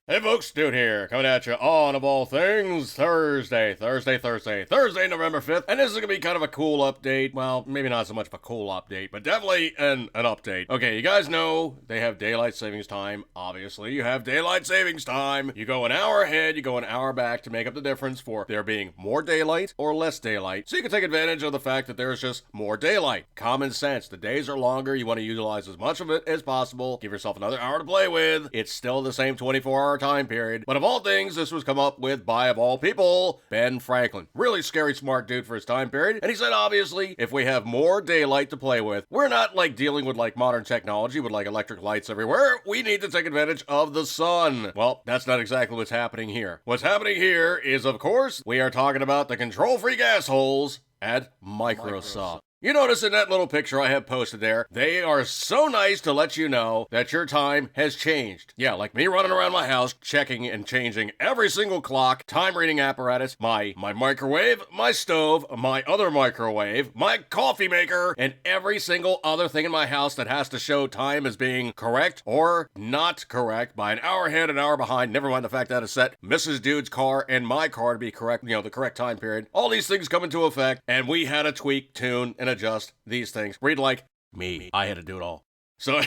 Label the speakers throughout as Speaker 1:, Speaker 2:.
Speaker 1: Hey folks, Dude here, coming at you on of all things Thursday, November 5th, and this is gonna be kind of a cool update. Well, maybe not so much of a cool update, but definitely an update. Okay, you guys know they have daylight savings time. Obviously, you have daylight savings time. You go an hour ahead, you go an hour back to make up the difference for there being more daylight or less daylight. So you can take advantage of the fact that there's just more daylight. Common sense. The days are longer. You want to utilize as much of it as possible. Give yourself another hour to play with. It's still the same 24-hour time period. But of all things, this was come up with by, of all people, Ben Franklin. Really scary smart dude for his time period. And he said, obviously, if we have more daylight to play with, we're not like dealing with like modern technology with like electric lights everywhere. We need to take advantage of the sun. Well, that's not exactly what's happening here. What's happening here is, of course, we are talking about the control freak assholes at Microsoft. You notice in that little picture I have posted there, they are so nice to let you know that your time has changed. Yeah, like me running around my house, checking and changing every single clock, time reading apparatus, my microwave, my stove, my other microwave, my coffee maker, and every single other thing in my house that has to show time as being correct or not correct by an hour ahead, an hour behind. Never mind the fact that it's set Mrs. Dude's car and my car to be correct, the correct time period. All these things come into effect, and we had to tweak, tune, and adjust these things. Read like me. I had to do it all. So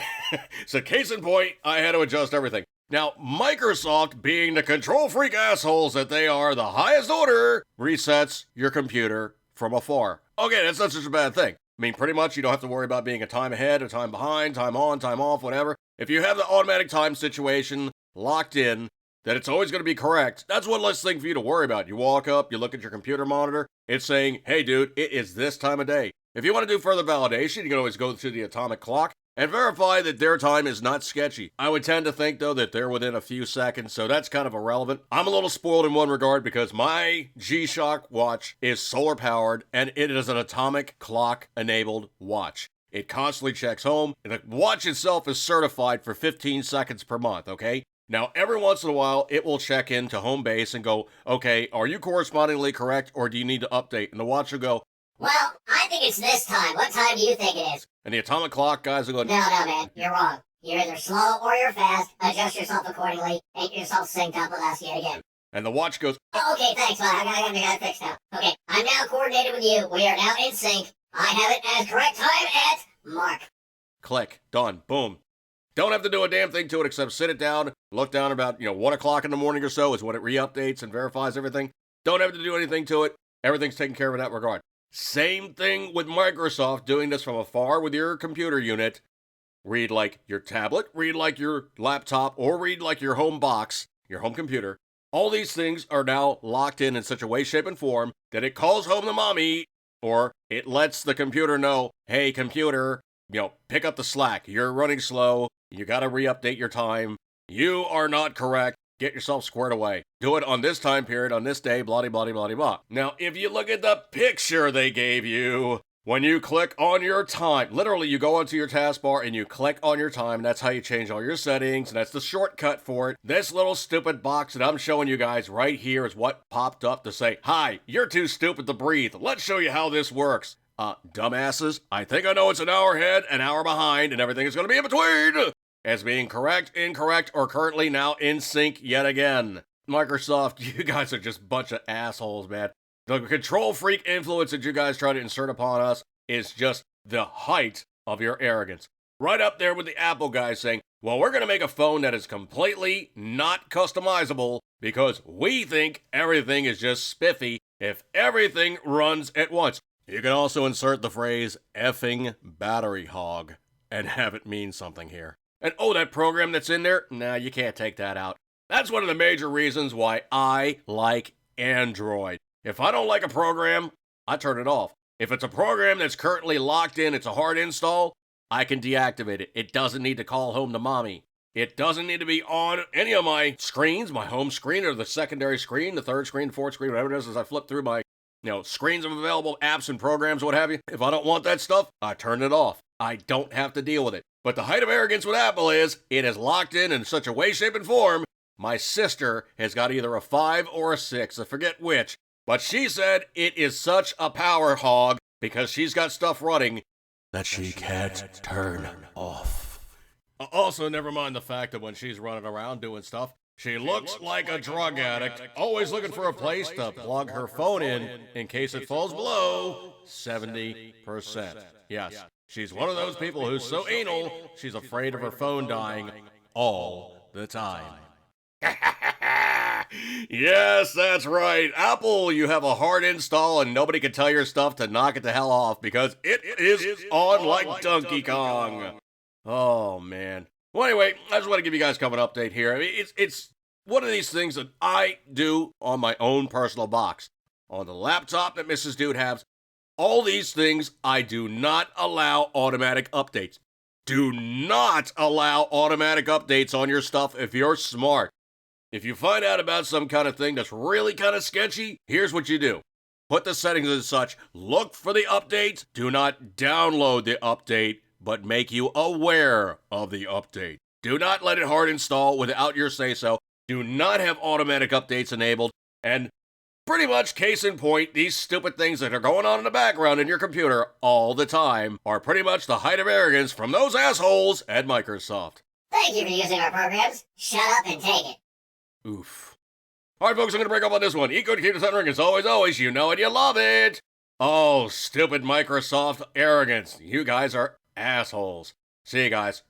Speaker 1: case in point, I had to adjust everything. Now, Microsoft, being the control freak assholes that they are, the highest order, resets your computer from afar. Okay, that's not such a bad thing. I mean, pretty much you don't have to worry about being a time ahead, a time behind, time on, time off, whatever. If you have the automatic time situation locked in, that it's always going to be correct, that's one less thing for you to worry about. You walk up, you look at your computer monitor, it's saying, hey dude, it is this time of day. If you want to do further validation, you can always go to the atomic clock and verify that their time is not sketchy. I would tend to think, though, that they're within a few seconds, so that's kind of irrelevant. I'm a little spoiled in one regard because my G-Shock watch is solar-powered, and it is an atomic clock-enabled watch. It constantly checks home, and the watch itself is certified for 15 seconds per month, okay? Now, every once in a while, it will check into home base and go, okay, are you correspondingly correct, or do you need to update? And the watch will go,
Speaker 2: well, I think it's this time. What time do you think it is?
Speaker 1: and the atomic clock guys will go,
Speaker 2: No, man, you're wrong. You're either slow or you're fast. Adjust yourself accordingly. Make yourself synced up with us yet again.
Speaker 1: and the watch goes,
Speaker 2: Oh, okay, thanks, man. I got it fixed now. Okay, I'm now coordinated with you. We are now in sync. I have it as correct time at mark.
Speaker 1: click, done, boom. Don't have to do a damn thing to it except sit it down, look down about, 1 o'clock in the morning or so is when it re-updates and verifies everything. Don't have to do anything to it. Everything's taken care of in that regard. Same thing with Microsoft doing this from afar with your computer unit. Read like your tablet, read like your laptop, or read like your home box, your home computer. All these things are now locked in such a way, shape, and form that it calls home to mommy, or it lets the computer know, hey, computer, pick up the slack. You're running slow. You gotta re-update your time. You are not correct. Get yourself squared away. Do it on this time period, on this day, blah, blah, blah, blah, blah. Now, if you look at the picture they gave you, when you click on your time, literally you go onto your taskbar and you click on your time, and that's how you change all your settings, and that's the shortcut for it. This little stupid box that I'm showing you guys right here is what popped up to say, hi, you're too stupid to breathe. Let's show you how this works. Dumbasses, I think I know it's an hour ahead, an hour behind, and everything is going to be in between as being correct, incorrect, or currently now in sync yet again. Microsoft, you guys are just a bunch of assholes, man. The control freak influence that you guys try to insert upon us is just the height of your arrogance. Right up there with the Apple guys saying, well, we're going to make a phone that is completely not customizable because we think everything is just spiffy if everything runs at once. You can also insert the phrase effing battery hog and have it mean something here. And oh, that program that's in there? Nah, you can't take that out. That's one of the major reasons why I like Android. If I don't like a program, I turn it off. If it's a program that's currently locked in, it's a hard install, I can deactivate it. It doesn't need to call home to mommy. It doesn't need to be on any of my screens, my home screen or the secondary screen, the third screen, fourth screen, whatever it is, as I flip through my screens of available apps and programs, what have you. If I don't want that stuff, I turn it off. I don't have to deal with it. But the height of arrogance with Apple is, it is locked in such a way, shape, and form. My sister has got either a 5 or a 6, I forget which, but she said it is such a power hog because she's got stuff running that she can't turn off. Also, never mind the fact that when she's running around doing stuff, She looks like a drug addict, always looking for a place to plug her phone in case it falls below 70%. Yes, she's one of those people who's so anal, she's afraid of her phone dying all the time. Yes, that's right. Apple, you have a hard install and nobody can tell your stuff to knock it the hell off because it is on like Donkey Kong. Oh, man. Well, anyway, I just want to give you guys kind of an update here. I mean, it's one of these things that I do on my own personal box. On the laptop that Mrs. Dude has, all these things, I do not allow automatic updates. Do not allow automatic updates on your stuff if you're smart. If you find out about some kind of thing that's really kind of sketchy, here's what you do. Put the settings as such, look for the updates, do not download the update, but make you aware of the update. Do not let it hard install without your say-so. Do not have automatic updates enabled, and pretty much case in point, these stupid things that are going on in the background in your computer all the time are pretty much the height of arrogance from those assholes at Microsoft.
Speaker 2: Thank you for using our programs. Shut up and take it.
Speaker 1: Oof. All right, folks, I'm going to break up on this one. Eat good, keep the sun ring as always, you know it, you love it. Oh, stupid Microsoft arrogance. You guys are assholes. See you guys.